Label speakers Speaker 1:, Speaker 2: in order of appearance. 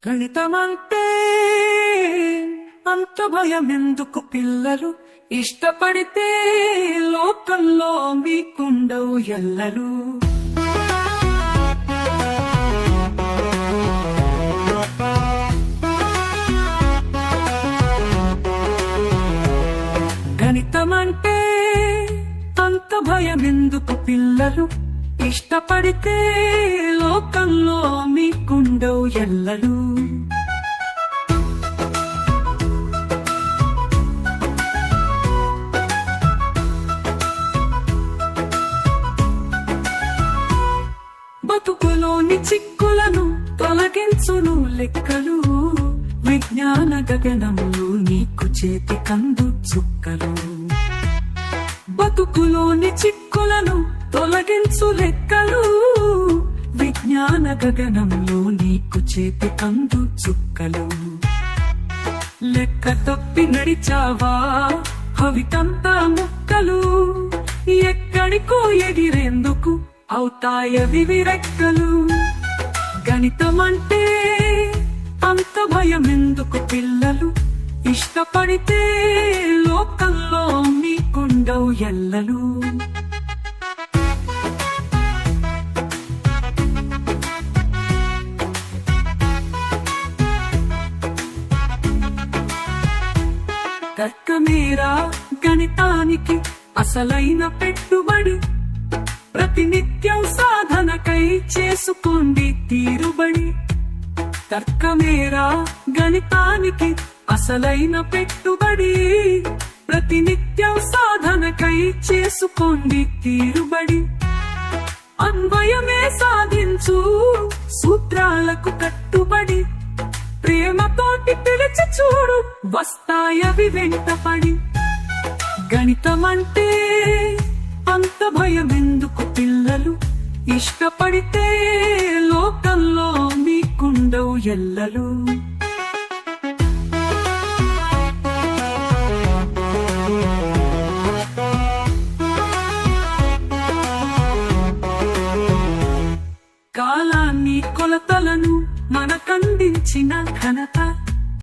Speaker 1: గణితమంటే అంత భయమెందుకు పిల్లలు, ఇష్టపడితే లోకంలో మీకుండవు ఎల్లలు. గణితమంటే అంత భయమెందుకు పిల్లలు, ఇష్టపడితే లోకంలో మీకుండవు ఎల్లలు. బతుకులోని చిక్కులను తొలగించును లెక్కలు, విజ్ఞాన గగనంలో నీకు చేతి కందు చుక్కలు. బతుకులోని చిక్కులను తొలగించు లెక్కలు, విజ్ఞాన గగనంలో నీకు చేతి కందు చుక్కలు. లెక్క తప్పి నడిచావా భవితంతా ముక్కలు, ఎక్కడికో ఎగిరేందుకు అవుతాయవి విరెక్కలు. గణితమంటే అంత భయమెందుకు పిల్లలు, ఇష్టపడితే లోకంలో మీకుండవు ఎల్లలు. తర్కమేరా గణితానికి అసలైన పెట్టుబడి, ప్రతినిత్యం సాధనకై చేసుకోండి తీరుబడి. తర్కమేరా గణితానికి అసలైన పెట్టుబడి, ప్రతినిత్యం సాధనకై చేసుకోండి తీరుబడి. అన్వయమే సాధించు సూత్రాలకు కట్టుబడి, ప్రేమతోటి పిలిచి చూడు వస్తాయవి వెంటపడి. గణితమంటే అంత భయమెందుకు పిల్లలు, ఇష్టపడితే లోకంలో మీకుండవు ఎల్లలు. కాలాన్ని కొలతలను మనకందించిన ఘనత,